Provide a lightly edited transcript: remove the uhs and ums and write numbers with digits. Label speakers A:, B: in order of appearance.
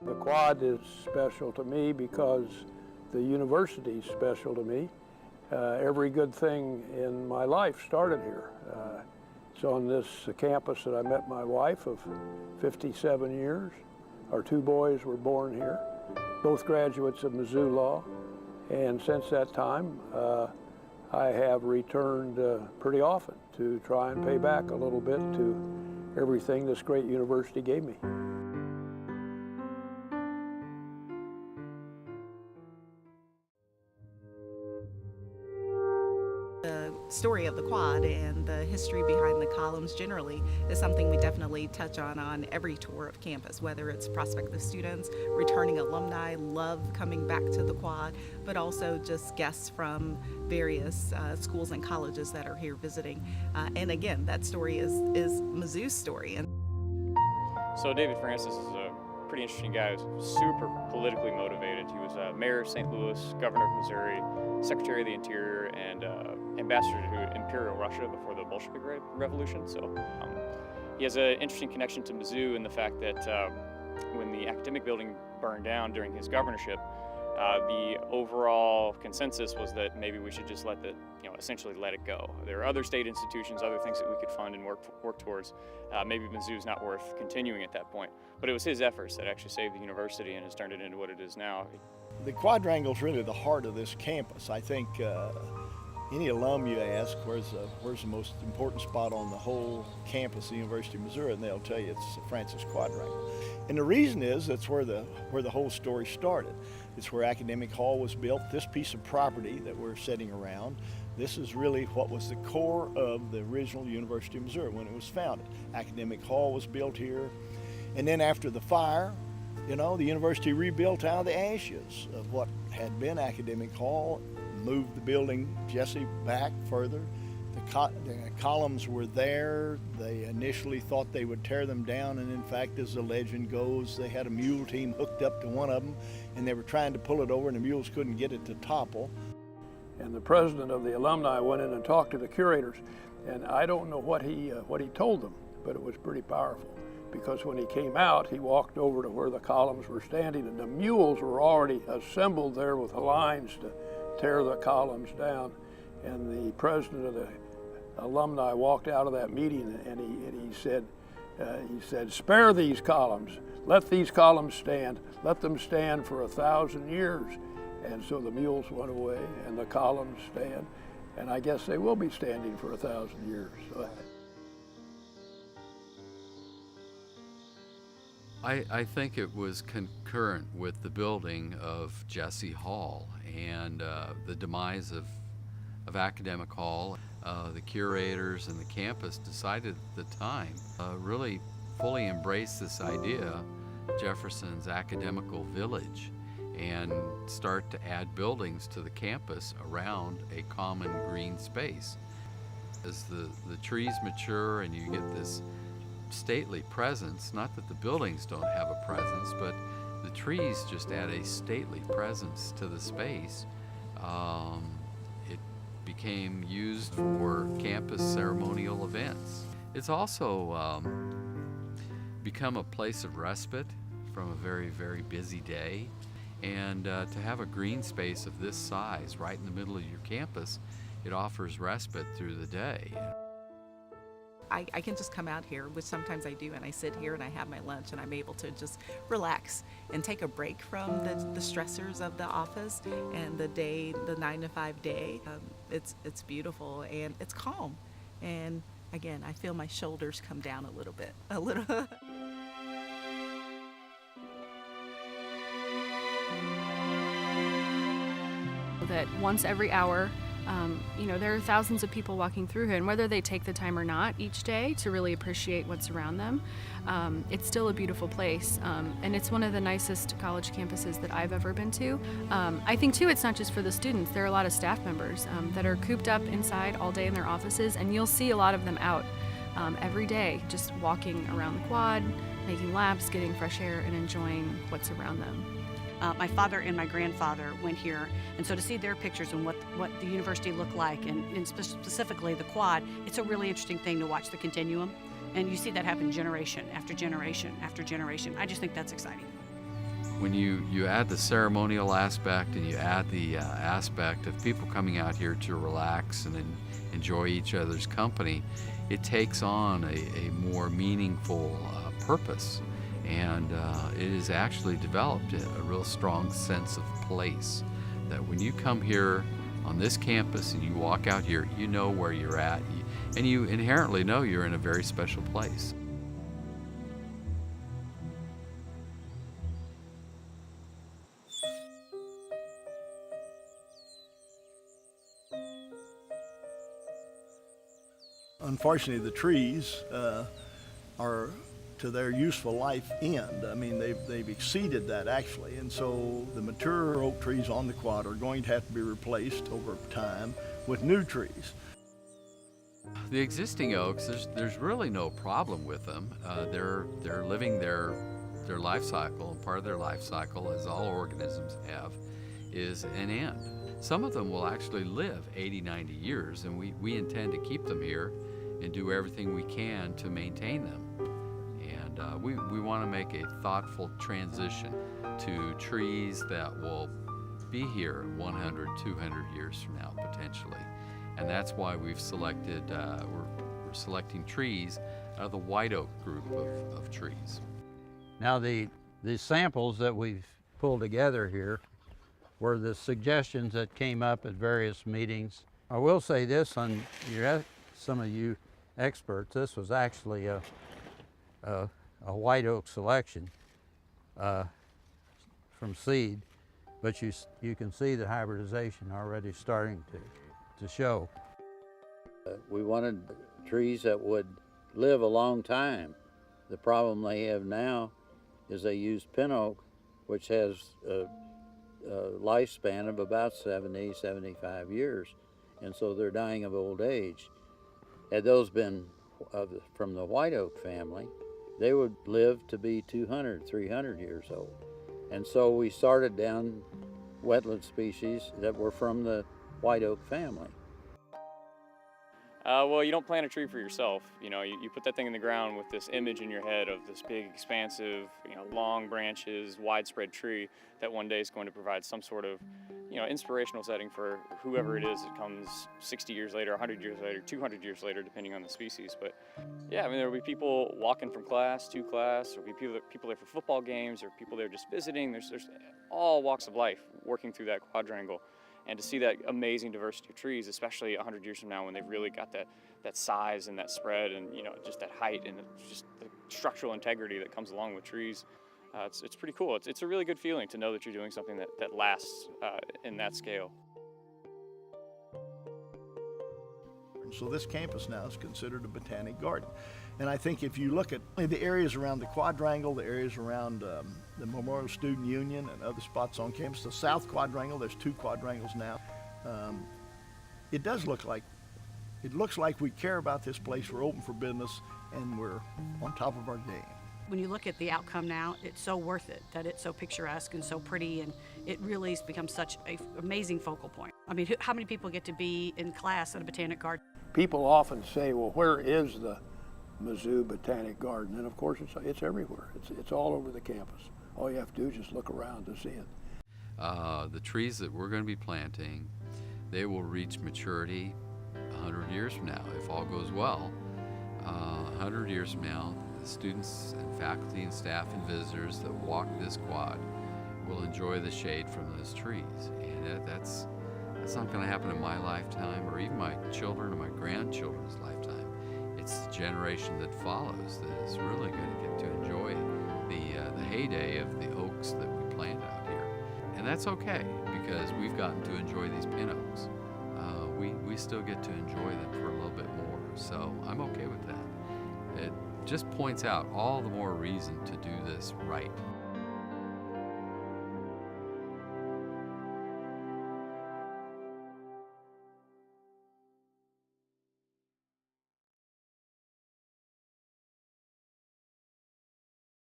A: The quad is special to me because the university is special to me. Every good thing in my life started here. It's on this campus that I met my wife of 57 years. Our two boys were born here, both graduates of Mizzou Law. And since that time, I have returned pretty often to try and pay back a little bit to everything this great university gave me.
B: The story of the quad and the history behind the columns generally is something we definitely touch on every tour of campus, whether it's prospective students, returning alumni, love coming back to the quad, but also just guests from various schools and colleges that are here visiting. And again, that story is Mizzou's story.
C: So David Francis is a pretty interesting guy. He was super politically motivated. He was mayor of St. Louis, governor of Missouri, secretary of the interior, and ambassador to Imperial Russia before the Bolshevik Revolution. So he has an interesting connection to Mizzou in the fact that when the academic building burned down during his governorship, the overall consensus was that maybe we should just essentially let it go. There are other state institutions, other things that we could fund and work towards. Maybe Mizzou's not worth continuing at that point, but it was his efforts that actually saved the university and has turned it into what it is now.
D: The Quadrangle is really the heart of this campus. I think any alum you ask, where's the most important spot on the whole campus of the University of Missouri, and they'll tell you it's the Francis Quadrangle. And the reason is that's where the whole story started. It's where Academic Hall was built. This piece of property that we're sitting around, this is really what was the core of the original University of Missouri when it was founded. Academic Hall was built here, and then after the fire, the university rebuilt out of the ashes of what had been Academic Hall, moved the building, Jesse, back further. The columns were there. They initially thought they would tear them down, and in fact, as the legend goes, they had a mule team hooked up to one of them, and they were trying to pull it over, and the mules couldn't get it to topple.
A: And the president of the alumni went in and talked to the curators, and I don't know what he told them, but it was pretty powerful. Because when he came out, he walked over to where the columns were standing, and the mules were already assembled there with the lines to tear the columns down. And the president of the alumni walked out of that meeting, and he said, "Spare these columns. Let these columns stand. Let them stand for 1,000 years." And so the mules went away, and the columns stand, and I guess they will be standing for 1,000 years. So,
E: I think it was concurrent with the building of Jesse Hall and the demise of Academic Hall. The curators and the campus decided at the time really fully embrace this idea, Jefferson's academical village, and start to add buildings to the campus around a common green space. As the trees mature and you get this stately presence, not that the buildings don't have a presence, but the trees just add a stately presence to the space. It became used for campus ceremonial events. It's also become a place of respite from a very, very busy day. And to have a green space of this size right in the middle of your campus, it offers respite through the day.
B: I can just come out here, which sometimes I do, and I sit here and I have my lunch and I'm able to just relax and take a break from the stressors of the office and the day, the 9-to-5 day. It's beautiful and it's calm. And again, I feel my shoulders come down a little bit.
F: That once every hour, there are thousands of people walking through here, and whether they take the time or not each day to really appreciate what's around them, it's still a beautiful place, and it's one of the nicest college campuses that I've ever been to. I think too, it's not just for the students. There are a lot of staff members that are cooped up inside all day in their offices, and you'll see a lot of them out every day, just walking around the quad, making laps, getting fresh air, and enjoying what's around them.
G: My father and my grandfather went here, and so to see their pictures and what the university looked like, and specifically the quad, it's a really interesting thing to watch the continuum, and you see that happen generation after generation after generation. I just think that's exciting.
E: when you add the ceremonial aspect and you add the aspect of people coming out here to relax and enjoy each other's company, it takes on a more meaningful purpose. And it has actually developed a real strong sense of place, that when you come here on this campus and you walk out here, you know where you're at, and you inherently know you're in a very special place.
D: Unfortunately, the trees are to their useful life end. I mean, they've exceeded that actually, and so the mature oak trees on the quad are going to have to be replaced over time with new trees.
E: The existing oaks, there's really no problem with them. They're living their life cycle, and part of their life cycle, as all organisms have, is an end. Some of them will actually live 80, 90 years, and we intend to keep them here and do everything we can to maintain them. And we want to make a thoughtful transition to trees that will be here 100, 200 years from now, potentially. And that's why we've selected, we're selecting trees out of the white oak group of trees.
H: Now the samples that we've pulled together here were the suggestions that came up at various meetings. I will say this, on some of you experts, this was actually a white oak selection from seed, but you can see the hybridization already starting to show.
I: We wanted trees that would live a long time. The problem they have now is they use pin oak, which has a lifespan of about 70, 75 years, and so they're dying of old age. Had those been from the white oak family, they would live to be 200, 300 years old. And so we started down wetland species that were from the white oak family.
C: Well, you don't plant a tree for yourself. You know, you put that thing in the ground with this image in your head of this big, expansive, long branches, widespread tree that one day is going to provide some sort of, inspirational setting for whoever it is that comes 60 years later, 100 years later, 200 years later, depending on the species. But yeah, I mean, there will be people walking from class to class, there will be people there for football games, or people there just visiting. There's all walks of life working through that quadrangle. And to see that amazing diversity of trees, especially 100 years from now when they've really got that size and that spread and just that height and just the structural integrity that comes along with trees, it's pretty cool. It's a really good feeling to know that you're doing something that lasts in that scale.
D: So this campus now is considered a botanic garden. And I think if you look at the areas around the Quadrangle, the areas around the Memorial Student Union and other spots on campus, the South Quadrangle, there's 2 quadrangles now. It looks like we care about this place, we're open for business, and we're on top of our game.
G: When you look at the outcome now, it's so worth it, that it's so picturesque and so pretty, and it really has become such an amazing focal point. I mean, how many people get to be in class at a botanic garden?
A: People often say, well, where is the Mizzou Botanic Garden? And of course, it's everywhere. It's all over the campus. All you have to do is just look around to see it.
E: The trees that we're going to be planting, they will reach maturity 100 years from now, if all goes well. 100 years from now, the students and faculty and staff and visitors that walk this quad will enjoy the shade from those trees. And that's not going to happen in my lifetime or even my children or my grandchildren's lifetime. It's the generation that follows that is really going to get to enjoy the heyday of the oaks that we plant out here. And that's okay, because we've gotten to enjoy these pin oaks. We still get to enjoy them for a little bit more, so I'm okay with that. It just points out all the more reason to do this right.